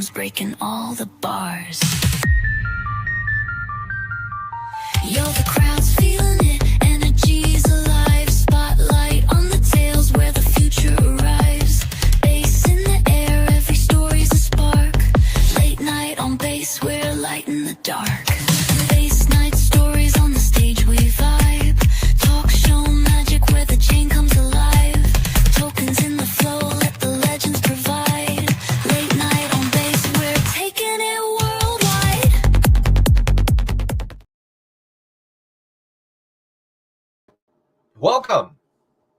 drums breaking all the bars. Yo, the crowd's feeling it, energy's alive. Spotlight on the tails where the future arrives. Bass in the air, every story's a spark. Late night on bass, we're lighting the dark. Bass night stories on the stage, we vibe. Talk show magic where the chain comes alive. Tokens in the flow, let the legends provide. Late night on bass, we're taking it worldwide. Welcome,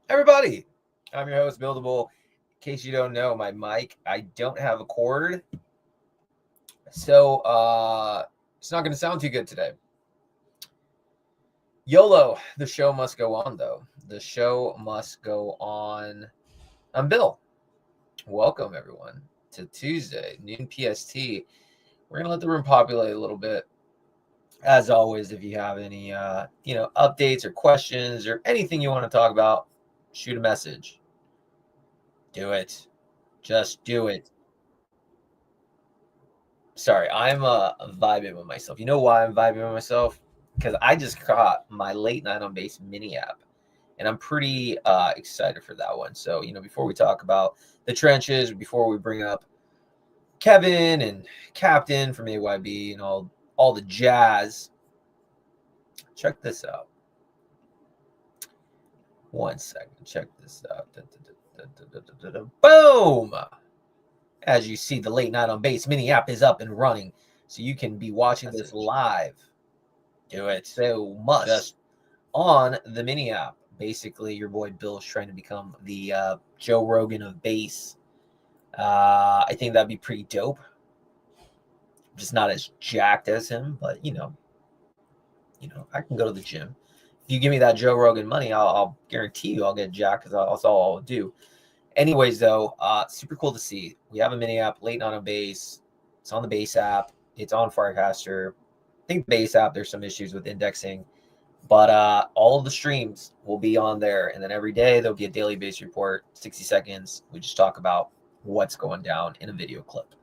everybody. I'm your host, Buildable. In case you don't know, my mic, I don't have a cord. So it's not going to sound too good today. YOLO, the show must go on, though. The show must go on. I'm Bill. Welcome, everyone, to Tuesday, noon PST. We're going to let the room populate a little bit. As always, if you have any, updates or questions or anything you want to talk about, shoot a message. Do it. Just do it. Sorry, I'm vibing with myself. You know why I'm vibing with myself? Because I just caught my late night on base mini app, and I'm pretty excited for that one. So, before we talk about the trenches, before we bring up Kevin and Captain from AYB and all the jazz, check this out. One second, check this out. Boom! As you see, the late night on base mini app is up and running, so you can be watching this live. Do it. So much just on the mini app. Basically, your boy Bill's trying to become the Joe Rogan of base. I think that'd be pretty dope. Just not as jacked as him, but I can go to the gym. If you give me that Joe Rogan money, I'll guarantee you I'll get jacked, because that's all I'll do. Anyways, though, super cool to see. We have a mini app, late night on base. It's on the base app. It's on Firecaster. I think the base app, there's some issues with indexing. But all of the streams will be on there. And then every day there'll be a daily base report, 60 seconds. We just talk about what's going down in a video clip.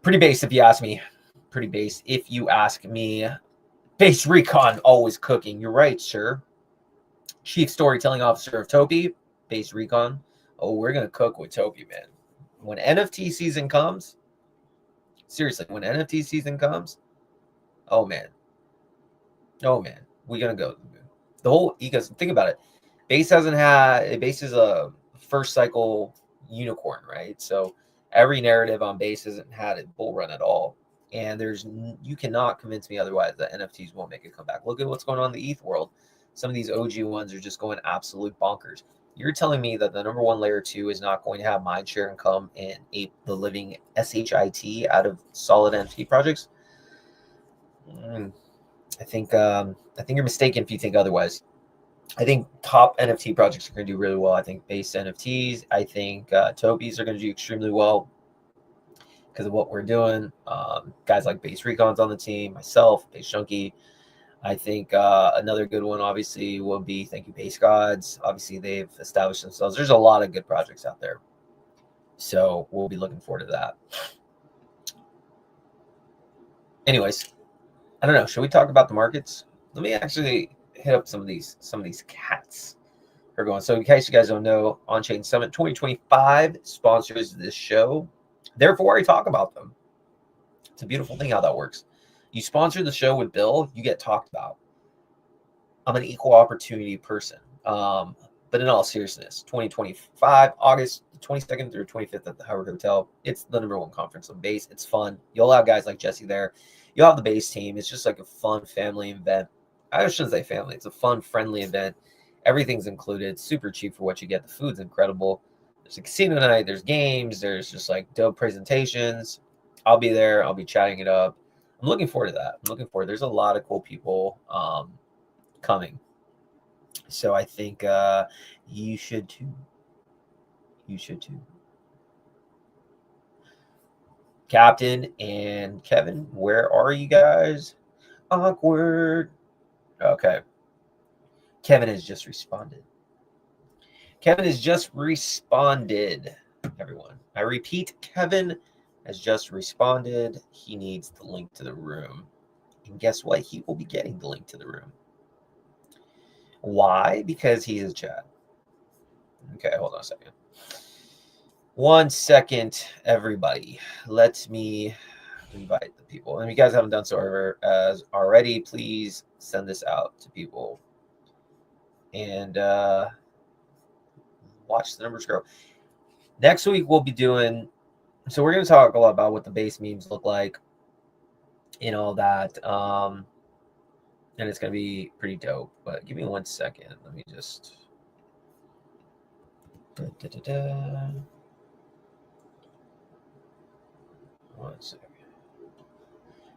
Pretty base, if you ask me. Pretty base, if you ask me. Base recon, always cooking. You're right, sir. Chief storytelling officer of Topi. Base recon. Oh, we're going to cook with Topi, man. When NFT season comes, seriously, when NFT season comes, oh, man, we're going to go. The whole ecosystem, think about it. Base is a first cycle unicorn, right? So every narrative on base hasn't had a bull run at all. And you cannot convince me otherwise that NFTs won't make a comeback. Look at what's going on in the ETH world. Some of these OG ones are just going absolute bonkers. You're telling me that the number one layer 2 is not going to have mindshare and come and ape the living SHIT out of solid NFT projects? I think you're mistaken if you think otherwise. I think top NFT projects are going to do really well. I think base NFTs. I think Topies are going to do extremely well because of what we're doing. Guys like Base Recon's on the team, myself, Base Chunky. I think another good one, obviously, will be Thank You Base Gods. Obviously, they've established themselves. There's a lot of good projects out there. So we'll be looking forward to that. Anyways, I don't know. Should we talk about the markets? Let me actually hit up some of these cats are going. So in case you guys don't know, Onchain Summit 2025 sponsors this show. Therefore, I talk about them. It's a beautiful thing how that works. You sponsor the show with Bill, you get talked about. I'm an equal opportunity person. But in all seriousness, 2025, August 22nd through 25th at the Howard Hotel. It's the number one conference on base. It's fun. You'll have guys like Jesse there. You'll have the base team. It's just like a fun family event. I shouldn't say family. It's a fun, friendly event. Everything's included. Super cheap for what you get. The food's incredible. There's a casino night. There's games. There's just like dope presentations. I'll be there. I'll be chatting it up. I'm looking forward to that. There's a lot of cool people coming. So I think you should too. Captain and Kevin, where are you guys? Awkward. Okay. Kevin has just responded. everyone. I repeat, Kevin has just responded. He needs the link to the room. And guess what? He will be getting the link to the room. Why? Because he's in chat. Okay, hold on a second. 1 second, everybody. Let me invite the people. And if you guys haven't done so already, please send this out to people. And watch the numbers grow. Next week, we'll be doing... So we're going to talk a lot about what the base memes look like and all that. And it's going to be pretty dope. But give me 1 second. Let me just... One second.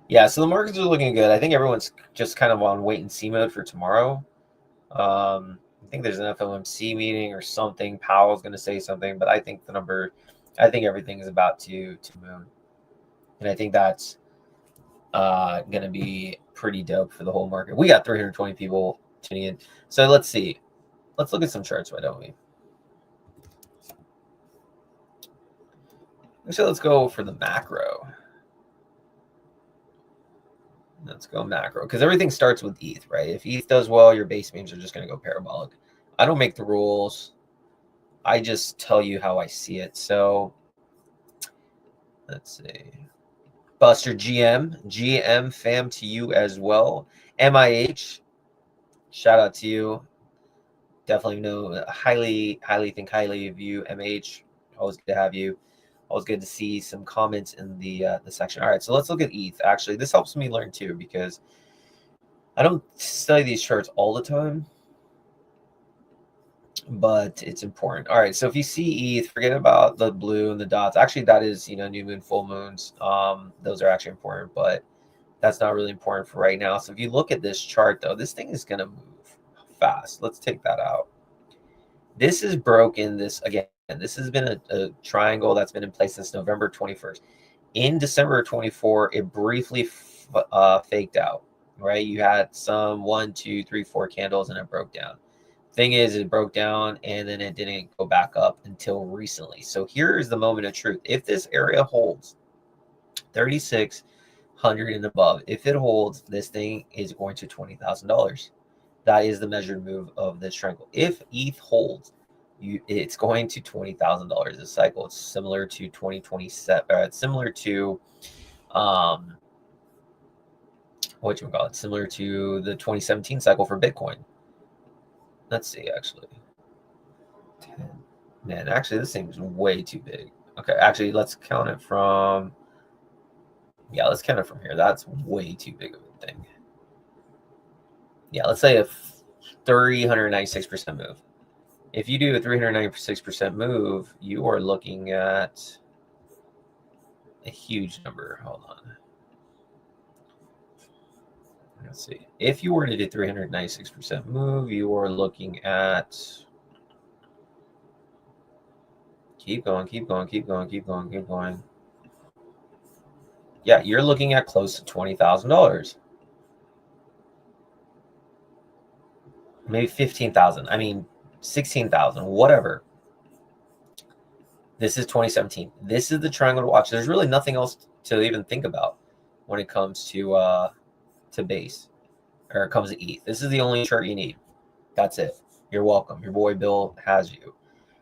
Yeah, so the markets are looking good. I think everyone's just kind of on wait and see mode for tomorrow. I think there's an FOMC meeting or something. Powell's going to say something, but I think everything is about to move. And I think that's going to be pretty dope for the whole market. We got 320 people tuning in. So let's see. Let's look at some charts, why don't we? So let's go for the macro. Let's go macro, because everything starts with ETH, right? If ETH does well, your base memes are just going to go parabolic. I don't make the rules. I just tell you how I see it. So let's see. Buster GM fam to you as well. MIH, shout out to you. Definitely know, highly think highly of you, MH. Always good to have you. Always good to see some comments in the section. All right, so let's look at ETH. Actually, this helps me learn too, because I don't study these charts all the time, but it's important. All right, so if you see ETH, forget about the blue and the dots. Actually, that is, new moon, full moons. Those are actually important, but that's not really important for right now. So if you look at this chart, though, this thing is going to move fast. Let's take that out. This is broken. This, again, this has been a triangle that's been in place since November 21st. In December 24, it briefly faked out, right? You had some 1, 2, 3, 4 candles, and it broke down. Thing is, it broke down, and then it didn't go back up until recently. So here's the moment of truth. If this area holds 3,600 and above, if it holds, this thing is going to $20,000. That is the measured move of this triangle. If ETH holds, it's going to $20,000 a cycle. It's similar to 2027. It's similar to similar to the 2017 cycle for Bitcoin. Let's see, actually. 10. Man, actually, this thing's way too big. Okay, actually, let's count it from... Yeah, let's count it from here. That's way too big of a thing. Yeah, let's say a 396% move. If you do a 396% move, you are looking at a huge number. Hold on. Let's see. If you were to do 396% move, you are looking at... Keep going. Yeah, you're looking at close to $20,000. Maybe 15,000. I mean, 16,000, whatever. This is 2017. This is the triangle to watch. There's really nothing else to even think about when it comes to base, or it comes to ETH. This is the only chart you need. That's it. You're welcome. Your boy Bill has you.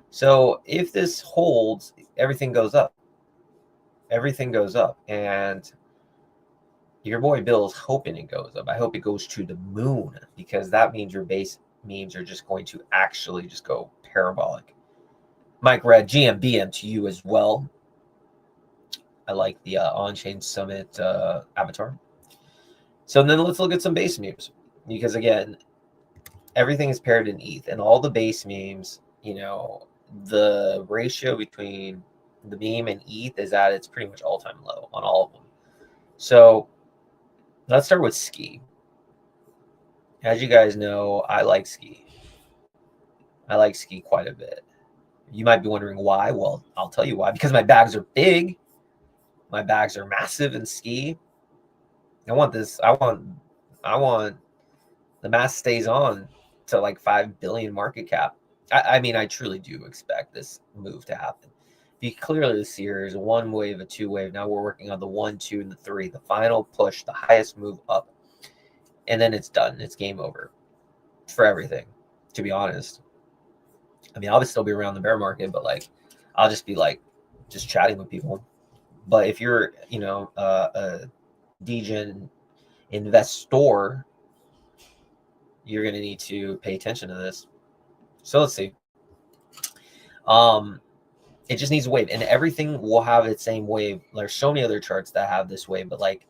So if this holds, everything goes up. Everything goes up, and your boy Bill's hoping it goes up. I hope it goes to the moon, because that means your base memes are just going to actually just go parabolic. Mike Red, GMBM to you as well. I like the Onchain Summit avatar. So then let's look at some base memes, because again, everything is paired in ETH, and all the base memes, the ratio between the meme and ETH is at its pretty much all-time low on all of them. So let's start with Ski. As you guys know, I like Ski. I like Ski quite a bit. You might be wondering why. Well, I'll tell you why. Because my bags are big. My bags are massive in Ski. I want the mass stays on to like 5 billion market cap. I mean, I truly do expect this move to happen, you clearly see here is a 1 wave, a 2 wave. Now we're working on the 1, 2, and the 3, the final push, the highest move up. And then it's done. It's game over for everything, to be honest. I mean, I'll still be around the bear market, but like, I'll just be like, just chatting with people. But if you're, a degen investor, you're going to need to pay attention to this. So let's see. It just needs a wave, and everything will have its same wave. There's so many other charts that have this wave, but like,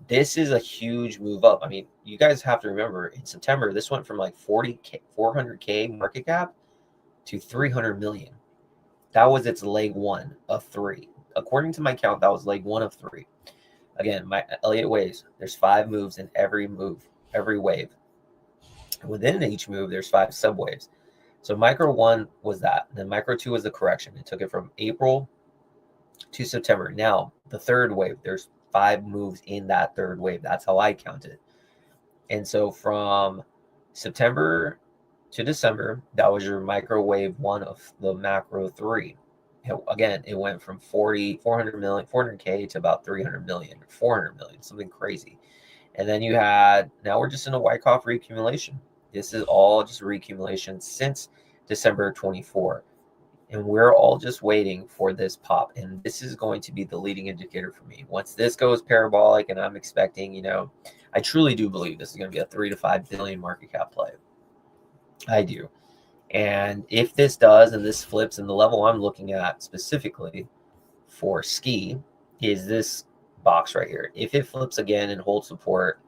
this is a huge move up. I mean, you guys have to remember in September, this went from like 400K market cap to 300 million. That was its leg 1 of 3. According to my count, that was leg 1 of 3. Again, my Elliott waves, there's 5 moves in every move, every wave. Within each move, there's 5 subwaves. So micro 1 was that. Then micro 2 was the correction. It took it from April to September. Now, the third wave, there's 5 moves in that third wave. That's how I count it. And so from September to December, that was your microwave 1 of the macro 3. Again, it went from 400K to about 300 million, 400 million, something crazy. And then you had, now we're just in a Wyckoff reaccumulation. This is all just reaccumulation since December 24. And we're all just waiting for this pop. And this is going to be the leading indicator for me. Once this goes parabolic, and I'm expecting, I truly do believe this is going to be a 3 to 5 billion market cap play. I do. And if this does, and this flips, and the level I'm looking at specifically for ski is this box right here. If it flips again and holds support,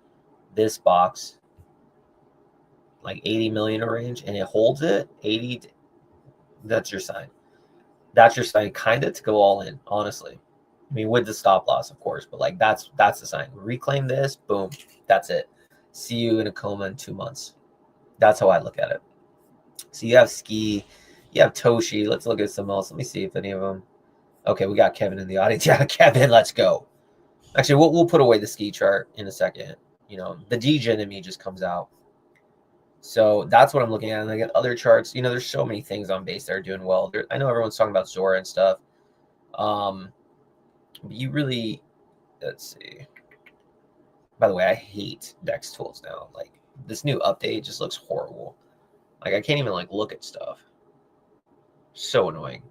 this box, like 80 million range, and it holds it 80, that's your sign. That's your sign, kind of, to go all in, honestly. I mean, with the stop loss, of course, but like that's the sign. Reclaim this, boom, that's it. See you in a coma in 2 months. That's how I look at it. So you have Ski, you have Toshi. Let's look at some else. Let me see if any of them. Okay, we got Kevin in the audience. Yeah, Kevin, let's go. Actually, we'll put away the Ski chart in a second. The degen in me just comes out. So that's what I'm looking at. And I get other charts. There's so many things on base that are doing well. I know everyone's talking about Zora and stuff. But you really, let's see. By the way, I hate Dex tools now. Like, this new update just looks horrible. Like, I can't even look at stuff. So annoying.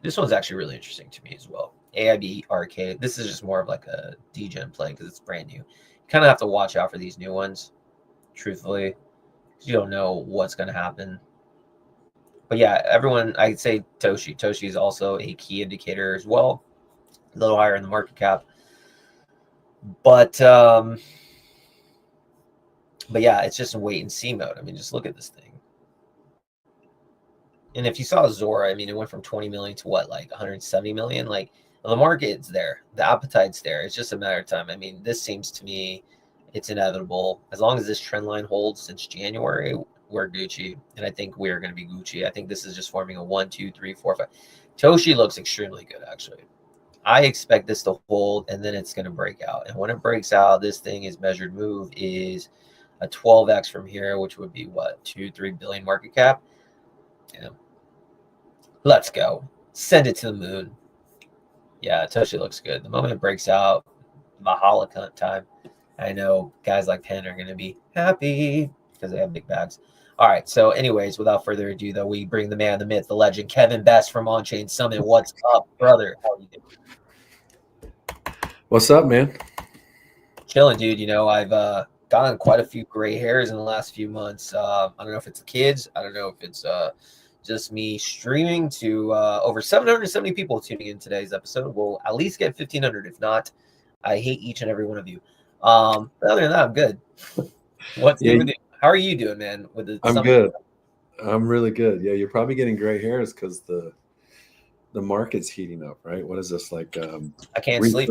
This one's actually really interesting to me as well. AYB Arcade. This is just more of like a degen play because it's brand new. You kind of have to watch out for these new ones, truthfully, because you don't know what's going to happen. But yeah, everyone, I'd say Toshi. Toshi is also a key indicator as well. A little higher in the market cap. But yeah, it's just a wait and see mode. I mean, just look at this thing. And if you saw Zora, I mean, it went from 20 million to what, like 170 million? Like, the market's there. The appetite's there. It's just a matter of time. I mean, this seems to me it's inevitable. As long as this trend line holds since January, we're Gucci. And I think we're going to be Gucci. I think this is just forming a 1, 2, 3, 4, 5. Toshi looks extremely good, actually. I expect this to hold, and then it's going to break out. And when it breaks out, this thing is measured move is a 12x from here, which would be what, 2-3 billion market cap. Yeah. Let's go. Send it to the moon. Yeah, Toshi looks good. The moment it breaks out, Mahala cunt time. I know guys like Penn are going to be happy because they have big bags. All right. So anyways, without further ado, though, we bring the man, the myth, the legend, Kevin Best from Onchain Summit. What's up, brother? How are you doing? What's up, man? Chilling, dude. I've gotten quite a few gray hairs in the last few months. I don't know if it's the kids. I don't know if it's just me streaming to over 770 people tuning in today's episode. We'll at least get 1,500. If not, I hate each and every one of you. But other than that, I'm good. What's new with you? How are you doing, man? I'm good. I'm really good. Yeah, you're probably getting gray hairs because the market's heating up, right? What is this like? I can't sleep.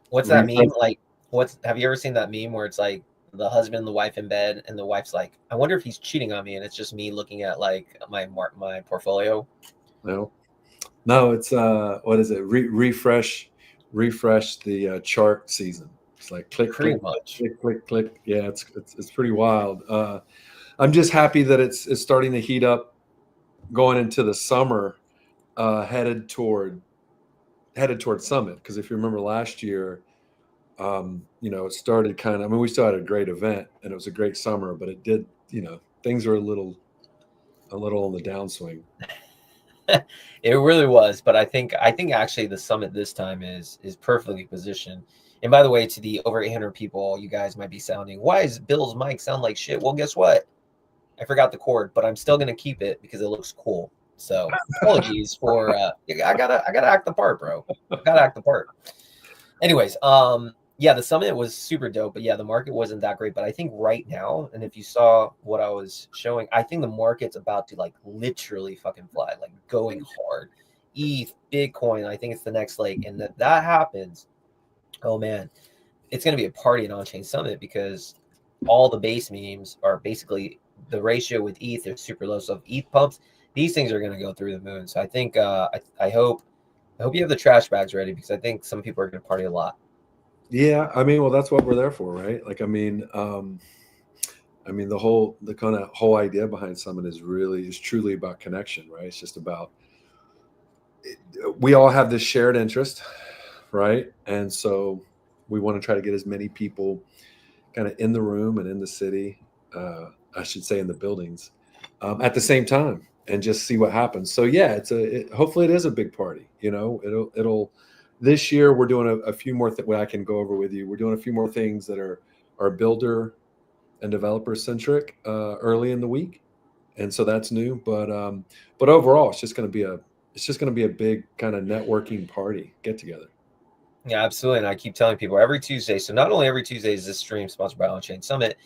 What's that meme? Like, have you ever seen that meme where it's like the husband and the wife in bed, and the wife's like, "I wonder if he's cheating on me," and it's just me looking at like my portfolio. No, it's what is it? Refresh the chart season. It's like click, click. Yeah, it's pretty wild. I'm just happy that it's starting to heat up going into the summer. headed toward Summit. Because if you remember last year, it started kind of. I mean, we still had a great event and it was a great summer, but it did. Things were a little on the downswing. It really was, but I think actually the summit this time is perfectly positioned. And by the way, to the over 800 people, you guys might be sounding, why is Bill's mic sound like shit? Well, guess what? I forgot the cord, but I'm still gonna keep it because it looks cool. So apologies for I gotta act the part, bro. Gotta act the part. Anyways, yeah, the summit was super dope, but yeah, the market wasn't that great. But I think right now, and if you saw what I was showing, I think the market's about to like literally fucking fly, like going hard. ETH, Bitcoin, I think it's the next leg. And that happens, oh man, it's gonna be a party in Onchain Summit because all the base memes are basically the ratio with ETH is super low. So if ETH pumps, these things are gonna go through the moon. So I think I hope you have the trash bags ready because I think some people are gonna party a lot. Yeah, I mean, well, that's what we're there for, right? Like, the kind of whole idea behind Summit is truly about connection, right? It's just about we all have this shared interest, right? And so we want to try to get as many people kind of in the room and in the city, I should say, in the buildings, at the same time, and just see what happens. So yeah, hopefully it is a big party. It'll. This year, we're doing a few more things. I can go over with you. We're doing a few more things that are builder and developer centric early in the week, and so that's new. But overall, it's just going to be a big kind of networking party get together. Yeah, absolutely. And I keep telling people every Tuesday. So not only every Tuesday is this stream sponsored by Onchain Summit,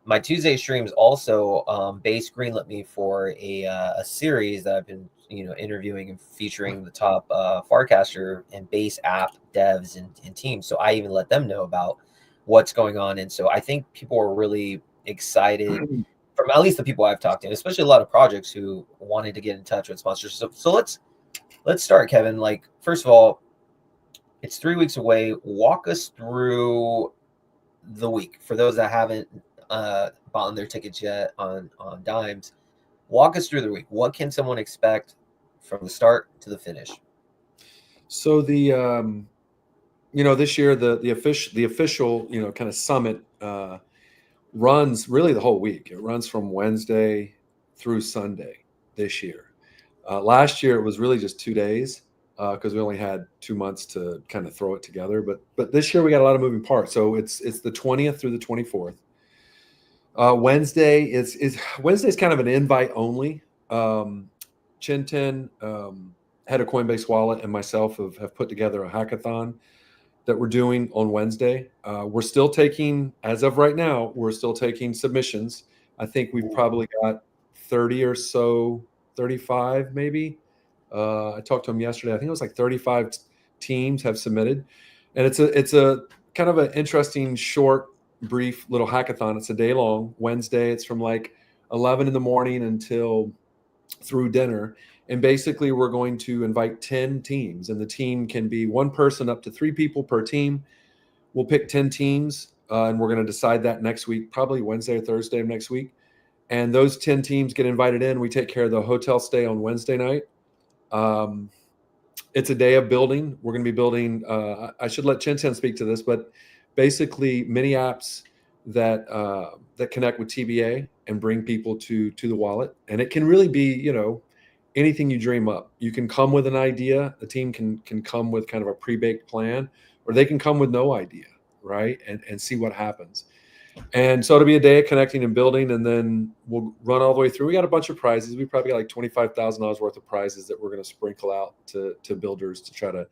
my Tuesday streams also Base greenlit me for a series that I've been interviewing and featuring the top Farcaster and Base app devs and teams. So I even let them know about what's going on. And so I think people are really excited from at least the people I've talked to, especially a lot of projects who wanted to get in touch with sponsors. So let's start, Kevin. Like, first of all, it's 3 weeks away. Walk us through the week for those that haven't bought their tickets yet on Dimes. Walk us through the week. What can someone expect from the start to the finish? So the this year the official kind of summit runs really the whole week. It runs from Wednesday through Sunday this year. Last year it was really just 2 days because we only had 2 months to kind of throw it together. But this year we got a lot of moving parts. So it's the 20th through the 24th. Wednesday Wednesday's kind of an invite only. Chinten, head of Coinbase Wallet, and myself have put together a hackathon that we're doing on Wednesday. We're still taking, as of right now, submissions. I think we've probably got 30 or so, 35 maybe. I talked to him yesterday. I think it was like 35 teams have submitted, and it's a kind of an interesting, short, brief little hackathon. It's a day long. Wednesday, it's from like 11 in the morning until through dinner. And basically, we're going to invite 10 teams, and the team can be one person up to 3 people per team. We'll pick 10 teams, and we're going to decide that next week, probably Wednesday or Thursday of next week. And those 10 teams get invited in. We take care of the hotel stay on Wednesday night. It's a day of building. We're going to be building. I should let Chinten speak to this, but basically mini apps that connect with TBA and bring people to the wallet. And it can really be, anything you dream up. You can come with an idea. The team can come with kind of a pre-baked plan, or they can come with no idea, right? And see what happens. And so it'll be a day of connecting and building, and then we'll run all the way through. We got a bunch of prizes. We probably got like $25,000 worth of prizes that we're going to sprinkle out to builders to try to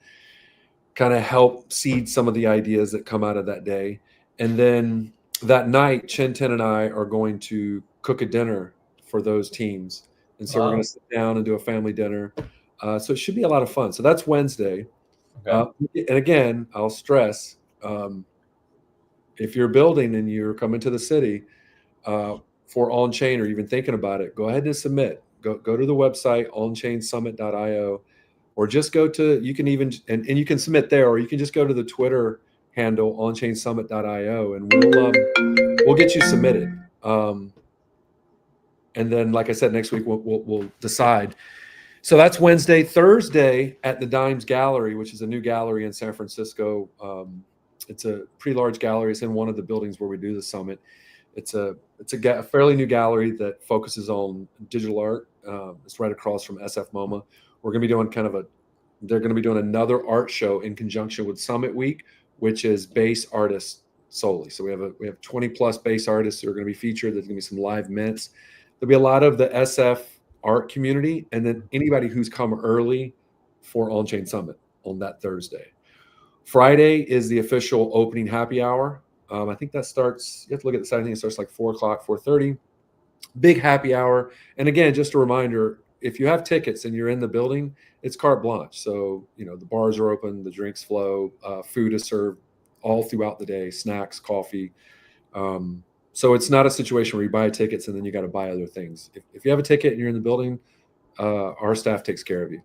kind of help seed some of the ideas that come out of that day. And then that night, Chinten and I are going to cook a dinner for those teams. And so we're going to sit down and do a family dinner. So it should be a lot of fun. So that's Wednesday. Okay. And again, I'll stress, if you're building and you're coming to the city for Onchain or even thinking about it, go ahead and submit. Go to the website, onchainsummit.io, or just go to, you can even, and you can submit there, or you can just go to the Twitter handle, onchainsummit.io, and we'll get you submitted. And then, like I said, next week we'll decide. So that's Wednesday. Thursday at the Dimes Gallery, which is a new gallery in San Francisco. It's a pretty large gallery. It's in one of the buildings where we do the summit. It's a fairly new gallery that focuses on digital art. It's right across from SF MoMA. We're going to be doing they're going to be doing another art show in conjunction with Summit Week, which is bass artists solely. So we have 20 plus bass artists that are going to be featured. There's going to be some live mints. There'll be a lot of the SF art community, and then anybody who's come early for Onchain Summit on that Thursday. Friday is the official opening happy hour. I think that starts, you have to look at the site, I think it starts like 4 o'clock, 4:30. Big happy hour. And again, just a reminder, if you have tickets and you're in the building, it's carte blanche. So, you know, the bars are open, the drinks flow, food is served all throughout the day, snacks, coffee. So it's not a situation where you buy tickets and then you got to buy other things. If you have a ticket and you're in the building, our staff takes care of you.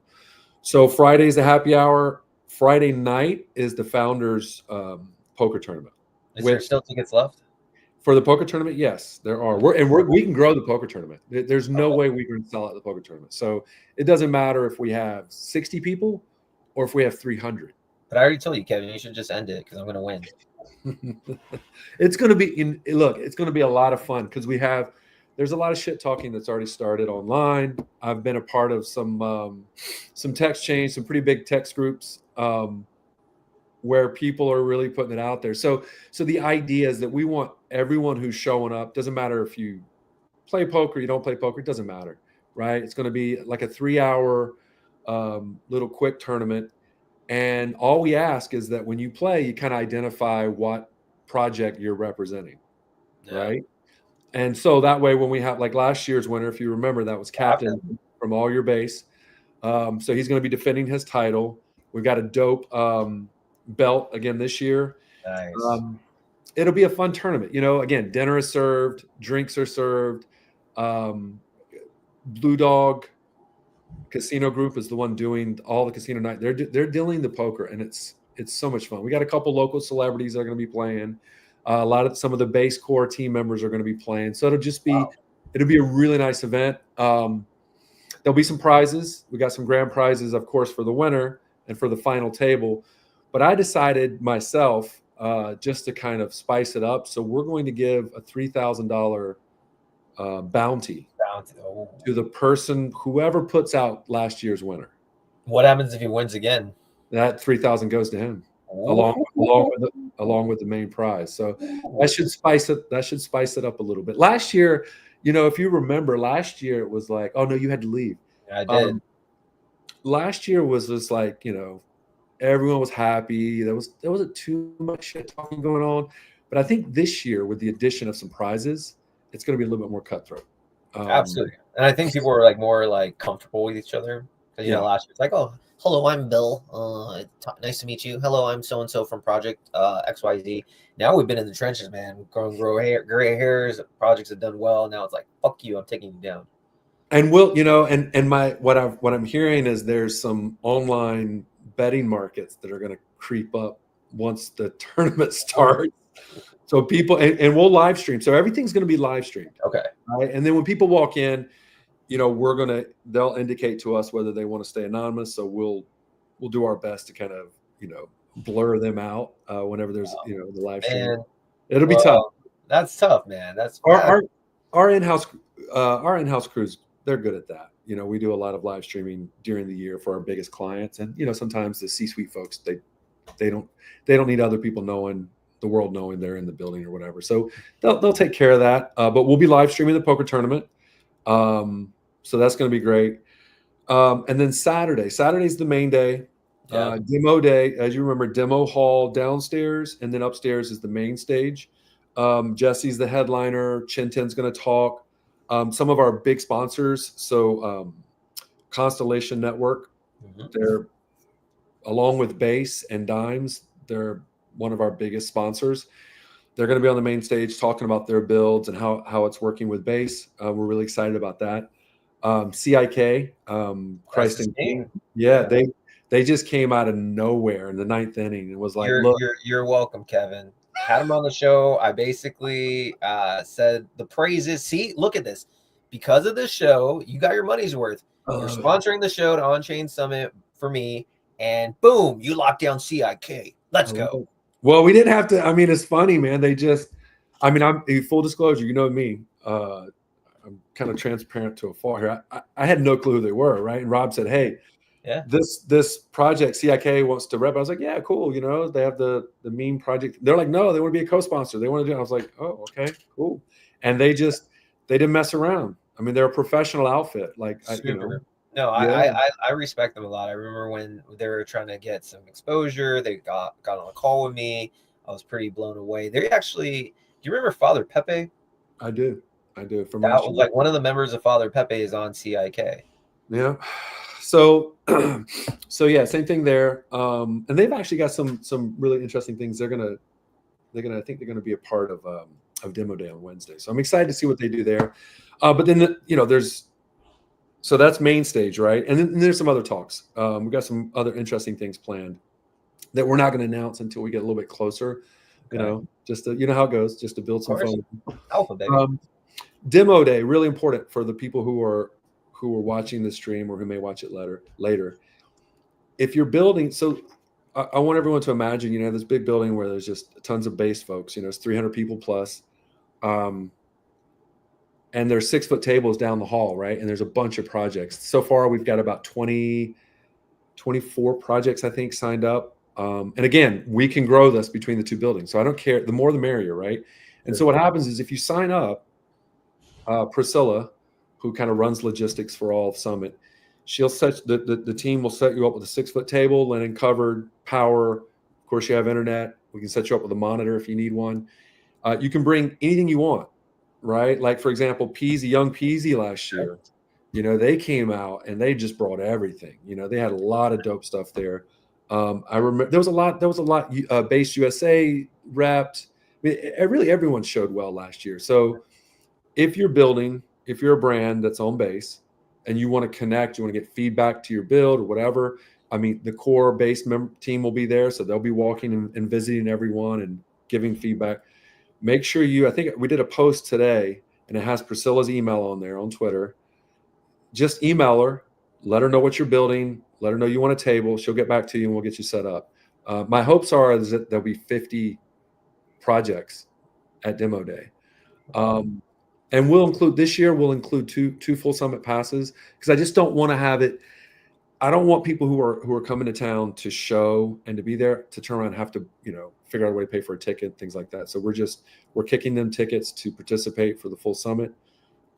So Friday is the happy hour. Friday night is the founders poker tournament. Is there still tickets left? For the poker tournament? Yes, there are. We can grow the poker tournament. There's no way we can sell out the poker tournament. So it doesn't matter if we have 60 people or if we have 300. But I already told you, Kevin, you should just end it because I'm going to win. It's going to be it's going to be a lot of fun because there's a lot of shit talking that's already started online. I've been a part of some text chains, some pretty big text groups where people are really putting it out there. So the idea is that we want everyone who's showing up, doesn't matter if you play poker, you don't play poker, it doesn't matter, right? It's going to be like a 3-hour little quick tournament. And all we ask is that when you play, you kind of identify what project you're representing, right? And so that way, when we have like last year's winner, if you remember, that was Captain from All Your Base. So he's going to be defending his title. We've got a dope belt again this year. Nice. It'll be a fun tournament. You know, again, dinner is served, drinks are served. Blue Dog Casino Group is the one doing all the casino night. They're dealing the poker, and it's so much fun. We got a couple local celebrities that are going to be playing. Some of the base core team members are going to be playing. So it'll be a really nice event. There'll be some prizes. We got some grand prizes, of course, for the winner and for the final table. But I decided myself just to kind of spice it up. So we're going to give a $3,000 bounty to the person, whoever puts out last year's winner. What happens if he wins again? That $3,000 goes to him, along with the main prize. So that should spice it up a little bit. Last year, you know, if you remember, last year it was like, oh no, you had to leave. I did. Last year was just like, you know, everyone was happy. There wasn't too much shit talking going on. But I think this year, with the addition of some prizes, it's going to be a little bit more cutthroat. Absolutely. And I think people were like more like comfortable with each other. Because, you know, last year it's like, oh, hello, I'm Bill. Nice to meet you. Hello, I'm so-and-so from Project XYZ. Now we've been in the trenches, man. We've grown gray hairs. Projects have done well. Now it's like, fuck you, I'm taking you down. And we'll, you know, what I'm hearing is there's some online betting markets that are going to creep up once the tournament starts. So people, and we'll live stream. So everything's going to be live streamed. Okay. Right. And then when people walk in, you know, they'll indicate to us whether they want to stay anonymous. So we'll do our best to kind of, you know, blur them out whenever there's, you know, the live stream. It'll be tough. That's tough, man. That's our in-house crews. They're good at that. You know, we do a lot of live streaming during the year for our biggest clients. And, you know, sometimes the C-suite folks, they don't need other people knowing, the world knowing they're in the building or whatever. So they'll take care of that. But we'll be live streaming the poker tournament. So that's going to be great. And then Saturday's the main day. Demo day, as you remember, demo hall downstairs, and then upstairs is the main stage. Jesse's the headliner. Chinten's going to talk. Some of our big sponsors, so Constellation Network, they're, along with Base and Dimes, they're one of our biggest sponsors. They're going to be on the main stage talking about their builds and how it's working with Base. We're really excited about that. CIK, Christ and King. Yeah, they just came out of nowhere in the 9th inning and was like, you're welcome, Kevin. Had him on the show. I basically said the praises. See, look at this. because of this show, you got your money's worth. You're Uh, sponsoring the show to On-Chain Summit for me, and boom, you lock down CIK. Let's go. Well, we didn't have to. I mean, it's funny, man. They just, I mean, I'm full disclosure. You know me. I'm kind of transparent to a fault here. I had no clue who they were, right? And Rob said, "Hey, Yeah. this project CIK wants to rep." I was like, "Yeah, cool." You know, they have the meme project. They're like, "No, they want to be a co-sponsor. They want to do." I was like, "Oh, okay, cool." And they didn't mess around. I mean, they're a professional outfit. Like, Super. No, Yeah. I respect them a lot. I remember when they were trying to get some exposure, they got on a call with me. I was pretty blown away. They actually, do you remember Father Pepe? I do. From That last was year. like one of the members of Father Pepe is on CIK. Yeah. So, so yeah, same thing there. And they've actually got some really interesting things. I think they're gonna be a part of Demo Day on Wednesday. So I'm excited to see what they do there. But then so that's main stage, right? And then there's some other talks. We've got some other interesting things planned that we're not going to announce until we get a little bit closer. Okay. Just to, how it goes, just to build some course. fun. Alpha, baby. Demo Day, really important for the people who are watching the stream or who may watch it later. If you're building, so I want everyone to imagine, this big building where there's just tons of base folks, it's 300 people plus. And there's 6-foot tables down the hall, right? And there's a bunch of projects. So far, we've got about 24 projects, I think, signed up. And again, we can grow this between the two buildings. So I don't care. The more, the merrier, right? And so what happens is if you sign up, Priscilla, who kind of runs logistics for all of Summit, she'll set the team will set you up with a 6-foot table, linen covered, power. Of course, you have internet. We can set you up with a monitor if you need one. You can bring anything you want, right? Like, for example, young Peasy last year, they came out and they just brought everything. They had a lot of dope stuff there. I remember there was a lot Base USA repped. I mean, really everyone showed well last year. So if you're a brand that's on base and you want to connect, you want to get feedback to your build or whatever, I mean, the core base team will be there. So they'll be walking and visiting everyone and giving feedback. Make sure I think we did a post today and it has Priscilla's email on there on Twitter. Just email her, let her know what you're building, let her know you want a table. She'll get back to you and we'll get you set up. My hopes are that there'll be 50 projects at Demo Day. And we'll include two full Summit passes because I just don't want to have it. I don't want people who are coming to town to show and to be there to turn around and have to, figure out a way to pay for a ticket, things like that. So we're kicking them tickets to participate for the full Summit.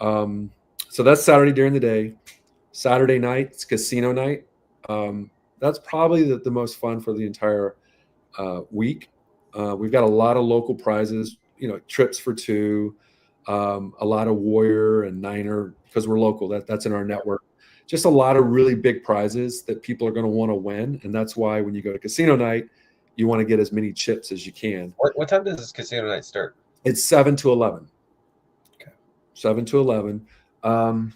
So that's Saturday during the day. Saturday night, it's casino night. That's probably the most fun for the entire week. We've got a lot of local prizes, trips for two, a lot of Warrior and Niner because we're local. That's in our network. Just a lot of really big prizes that people are going to want to win. And that's why when you go to casino night, you want to get as many chips as you can. What time does this casino night start? It's 7 to 11. Okay. 7 to 11. And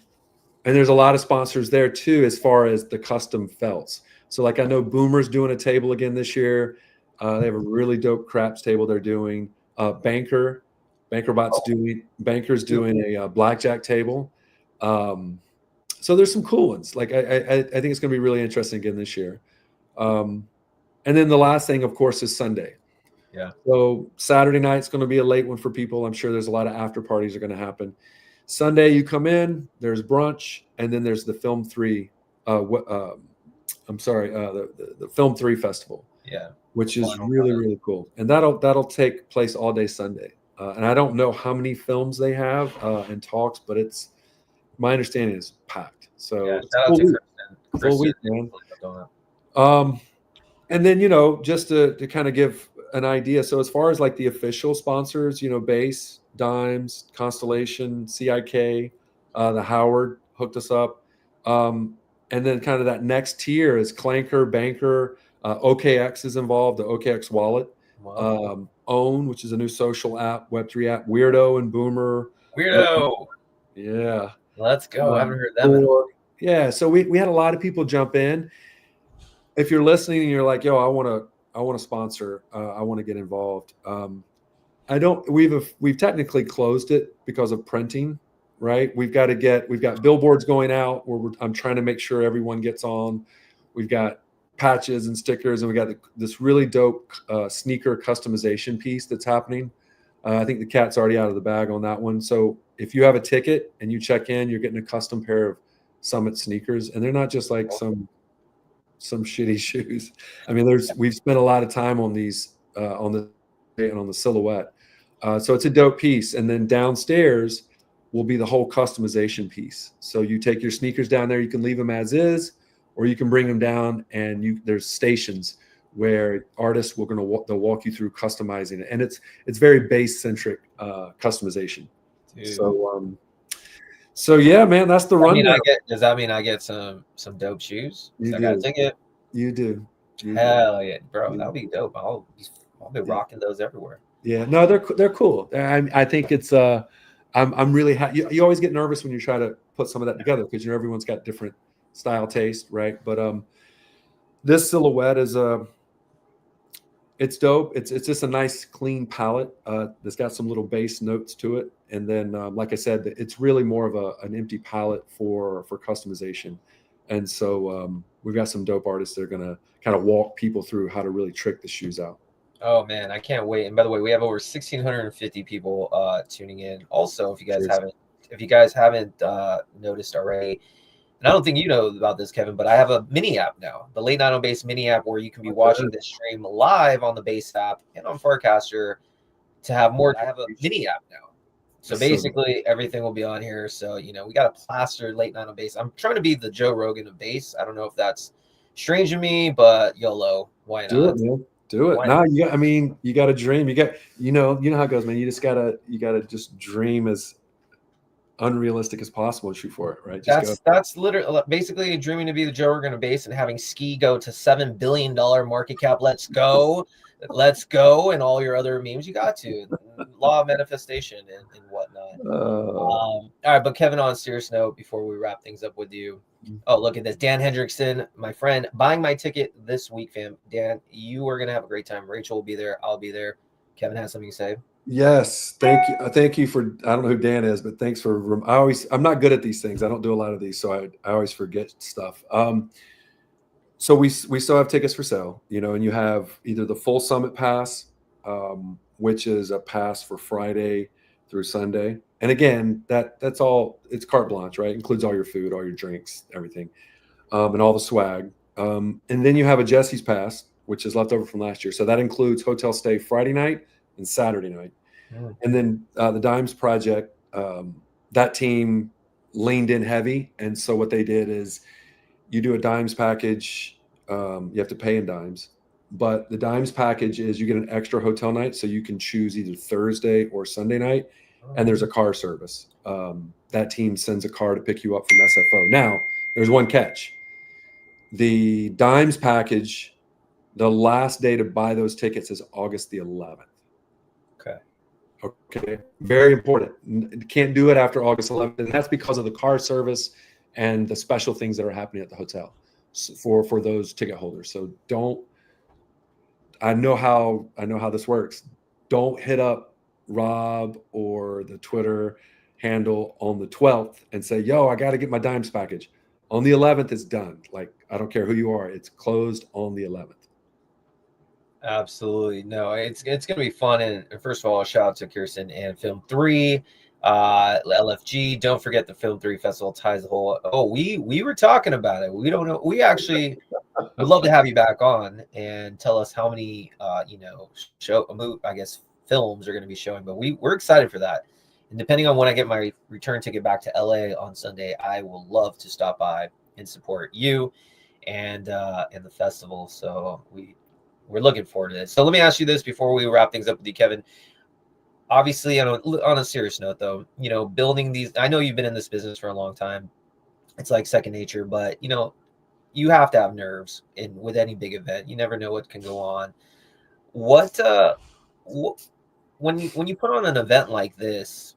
there's a lot of sponsors there too, as far as the custom felts. So like I know Boomer's doing a table again this year. They have a really dope craps table they're doing. Banker's doing a blackjack table. So there's some cool ones. Like I think it's going to be really interesting again this year. And then the last thing, of course, is Sunday. Yeah. So Saturday night's going to be a late one for people. I'm sure there's a lot of after parties are going to happen. Sunday, you come in, there's brunch, and then there's the Film 3. The Film 3 Festival. Yeah. Which is really, really cool. And that'll take place all day Sunday. And I don't know how many films they have and talks, but my understanding is packed. So yeah, it's a full week, man. And then, just to kind of give an idea. So as far as like the official sponsors, Base, Dimes, Constellation, CIK, the Howard hooked us up. And then kind of that next tier is Clanker, Banker, OKX is involved, the OKX wallet. Wow. Own, which is a new social app, Web3 app, Weirdo and Boomer. Yeah. Let's go. I haven't heard that. Yeah. So we had a lot of people jump in. If you're listening and you're like, yo, I want to sponsor, I want to get involved. We've technically closed it because of printing. right? We've got billboards going out where I'm trying to make sure everyone gets on. We've got patches and stickers, and we got this really dope sneaker customization piece that's happening. I think the cat's already out of the bag on that one. So if you have a ticket and you check in, you're getting a custom pair of Summit sneakers, and they're not just like some shitty shoes. I mean, we've spent a lot of time on these on the silhouette. So it's a dope piece. And then downstairs will be the whole customization piece. So you take your sneakers down there, you can leave them as is, or you can bring them down, and there's stations where artists they'll walk you through customizing it. And it's very base centric customization. Dude. So yeah, man, that's the rundown. Does that mean I get some dope shoes? You I do. got a ticket. You do. Hell yeah, bro. That'll be dope. I'll be rocking those everywhere. Yeah, no, they're cool. I think it's I'm really happy. You always get nervous when you try to put some of that together because everyone's got different style taste, right? But this silhouette is it's dope. It's just a nice clean palette that's got some little bass notes to it, and then like I said, it's really more of an empty palette for customization. And so we've got some dope artists that are gonna kind of walk people through how to really trick the shoes out. Oh man, I can't wait! And by the way, we have over 1,650 people tuning in. Also, if you guys haven't noticed already, and I don't think you know about this, Kevin, but I have a mini app now, the Late Night on Base mini app, where you can be watching this stream live on the Base app and on Forecaster. To have more, I have a mini app now. So basically, everything will be on here. So we got a plastered Late Night on Base. I'm trying to be the Joe Rogan of Base. I don't know if that's strange to me, but YOLO, why not? Do it, man. Do it. No, you got to dream. You know how it goes, man. You gotta just dream as unrealistic as possible and shoot for it, right? That's literally basically dreaming to be the Joe Rogan of Base and having Ski go to $7 billion market cap. Let's go, and all your other memes you got to law of manifestation and whatnot. All right, but Kevin, on a serious note, before we wrap things up with you, oh, look at this. Dan Hendrickson, my friend, buying my ticket this week, fam. Dan, you are going to have a great time. Rachel will be there. I'll be there. Kevin has something to say. Yes. Thank you. Thank you for, I don't know who Dan is, but thanks for, I'm not good at these things. I don't do a lot of these, so I always forget stuff. So we still have tickets for sale, and you have either the full Summit Pass, which is a pass for Friday through Sunday. And again, that's all, it's carte blanche, right? It includes all your food, all your drinks, everything, and all the swag. And then you have a Jesse's Pass, which is left over from last year. So that includes hotel stay Friday night and Saturday night. And then the Dimes Project, that team leaned in heavy. And so what they did is you do a Dimes package, you have to pay in dimes. But the Dimes package is you get an extra hotel night, so you can choose either Thursday or Sunday night. And there's a car service. That team sends a car to pick you up from SFO. Now, there's one catch. The Dimes package, the last day to buy those tickets is August the 11th. Okay. Very important. You can't do it after August 11th. And that's because of the car service and the special things that are happening at the hotel for those ticket holders. So I know how this works. Don't hit up Rob or the Twitter handle on the 12th and say, yo, I got to get my Dimes package. On the 11th, it's done. Like, I don't care who you are. It's closed on the 11th. Absolutely. No, it's going to be fun. And first of all, shout out to Kirsten and Film 3, LFG. Don't forget the Film 3 Festival ties the whole. Oh, we were talking about it. We don't know. We actually would love to have you back on and tell us how many, films are going to be showing. But we're excited for that. And depending on when I get my return ticket back to LA on Sunday, I will love to stop by and support you and the festival. So we're looking forward to this. So let me ask you this before we wrap things up with you, Kevin. Obviously, on a serious note, though, building these, I know you've been in this business for a long time. It's like second nature, but, you have to have nerves with any big event. You never know what can go on. When you put on an event like this,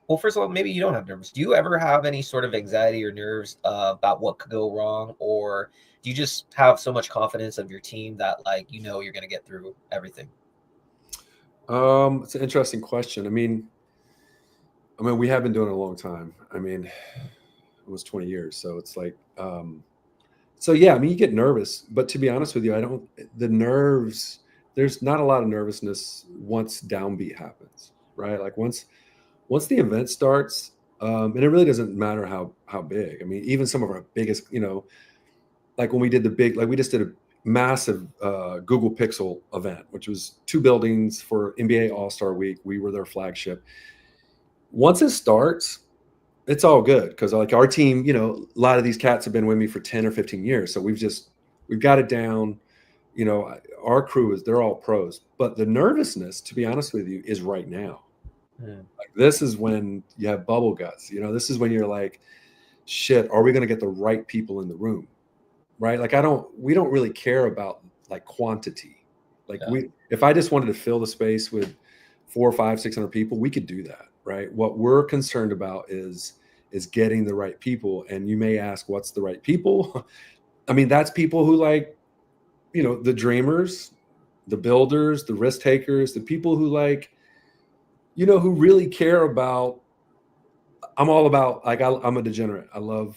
well, first of all, maybe you don't have nerves. Do you ever have any sort of anxiety or nerves about what could go wrong? Or do you just have so much confidence of your team that you're going to get through everything? It's an interesting question. I mean, I mean, we have been doing it a long time. I mean, almost 20 years. So it's like, so yeah, I mean, you get nervous, but to be honest with you, the nerves, there's not a lot of nervousness once downbeat happens, right? Like once the event starts, and it really doesn't matter how big. I mean, even some of our biggest, like when we did we just did a massive Google Pixel event, which was 2 buildings for NBA All-Star Week. We were their flagship. Once it starts, it's all good because like our team, a lot of these cats have been with me for 10 or 15 years. So we've got it down. Our crew they're all pros. But the nervousness, to be honest with you, is right now. Like this is when you have bubble guts. This is when you're like, shit, are we going to get the right people in the room? Right? Like we don't really care about like quantity. Like if I just wanted to fill the space with 400, 500, 600 people, we could do that. Right? What we're concerned about is getting the right people. And you may ask, what's the right people? I mean, that's people who like, the dreamers, the builders, the risk takers, the people who like, who really care about, I'm all about, like, I'm a degenerate. I love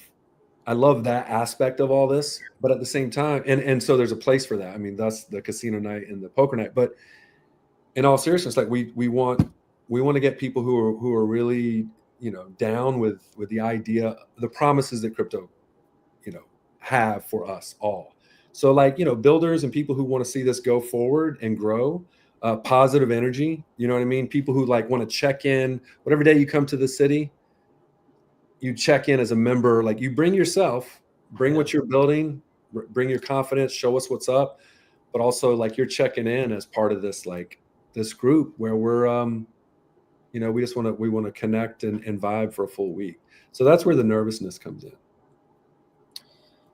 that aspect of all this, but at the same time, and so there's a place for that. I mean, that's the casino night and the poker night. But in all seriousness, like we want to get people who are really, down with the idea, the promises that crypto, have for us all. So like, builders and people who want to see this go forward and grow, positive energy, you know what I mean? People who like want to check in, whatever day you come to the city, you check in as a member, like you bring yourself, bring what you're building, bring your confidence, show us what's up, but also like you're checking in as part of this, like this group where we're, we want to connect and vibe for a full week. So that's where the nervousness comes in.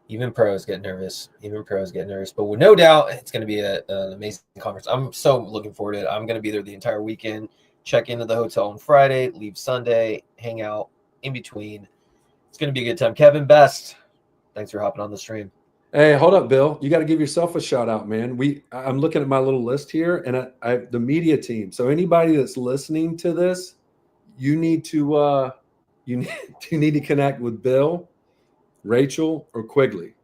Even pros get nervous. But with no doubt, it's going to be an amazing conference. I'm so looking forward to it. I'm going to be there the entire weekend, check into the hotel on Friday, leave Sunday, hang out in between. It's going to be a good time. Kevin Best, thanks for hopping on the stream. Hey, hold up, Bill. You got to give yourself a shout out, man. I'm looking at my little list here, and I the media team. So anybody that's listening to this, you need to connect with Bill, Rachel, or Quigley.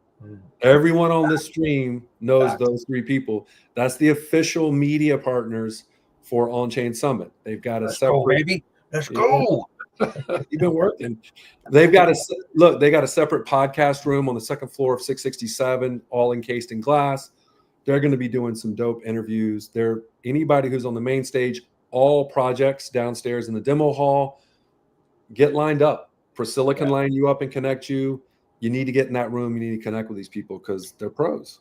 Everyone on this stream knows those 3 people. That's the official media partners for Onchain Summit. They've got Let's go, baby. Let's go. You've been working. They got a separate podcast room on the second floor of 667, all encased in glass. They're going to be doing some dope interviews. Anybody who's on the main stage, all projects downstairs in the demo hall, get lined up. Priscilla can line you up and connect you. You need to get in that room. You need to connect with these people because they're pros.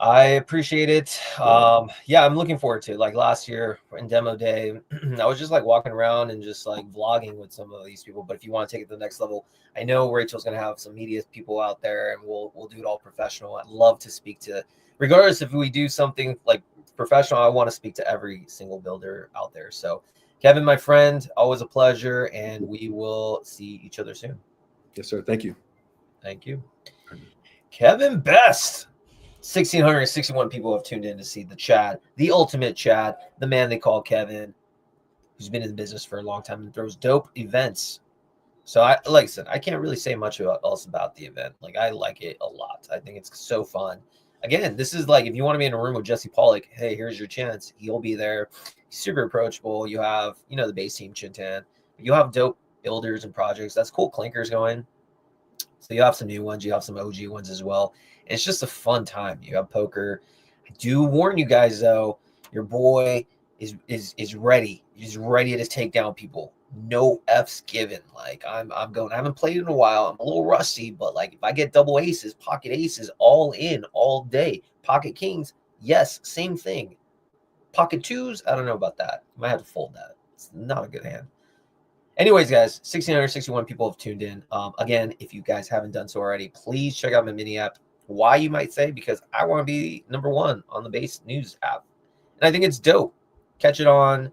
I appreciate it. I'm looking forward to it. Like last year in demo day, I was just like walking around and just like vlogging with some of these people. But if you want to take it to the next level, I know Rachel's going to have some media people out there, and we'll do it all professional. I'd love to speak to, regardless if we do something like professional, I want to speak to every single builder out there. So Kevin, my friend, always a pleasure, and we will see each other soon. Yes, sir. Thank you. Kevin Best. 1,661 people have tuned in to see the Chad, the ultimate Chad, the man they call Kevin, who's been in the business for a long time and throws dope events. So like I said, I can't really say much else about the event. Like I like it a lot. I think it's so fun. Again, this is like, if you want to be in a room with Jesse Pollock, hey, here's your chance. He'll be there. He's super approachable. You have, the base team, Chintan. You have dope builders and projects. That's cool. Clinkers going. So you have some new ones. You have some OG ones as well. And it's just a fun time. You have poker. I do warn you guys, though, your boy is ready. He's ready to take down people. No F's given. Like I haven't played in a while. I'm a little rusty, but like if I get double aces, pocket aces, all in all day. Pocket kings, yes, same thing. Pocket twos, I don't know about that. Might have to fold that. It's not a good hand. Anyways, guys, 1,661 people have tuned in. Again, if you guys haven't done so already, please check out my mini app. Why, you might say? Because I want to be #1 on the Base News app. And I think it's dope. Catch it on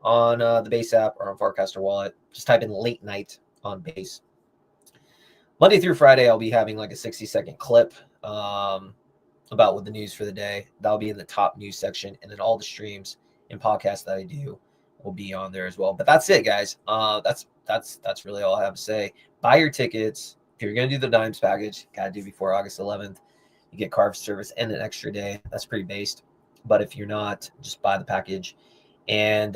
the Base app or on Farcaster Wallet. Just type in late night on Base. Monday through Friday, I'll be having like a 60-second clip about what the news for the day. That'll be in the top news section. And then all the streams and podcasts that I do will be on there as well. But that's it, guys. That's really all I have to say. Buy your tickets. If you're going to do the Dimes package, got to do before August 11th. You get carve service and an extra day. That's pretty based. But if you're not, just buy the package. And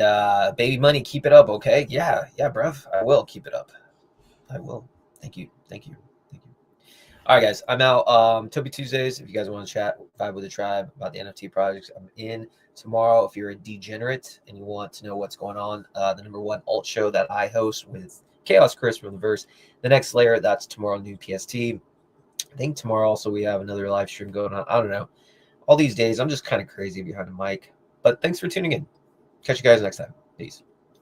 baby money, keep it up, okay? Yeah, bruv. I will keep it up. I will. Thank you. All right, guys. I'm out. Toby Tuesdays. If you guys want to chat, vibe with the tribe about the NFT projects, I'm in tomorrow. If you're a degenerate and you want to know what's going on, the #1 alt show that I host with Chaos Chris from the Verse, the next layer, that's tomorrow, new PST. I think tomorrow also we have another live stream going on. I don't know. All these days, I'm just kind of crazy behind the mic. But thanks for tuning in. Catch you guys next time. Peace.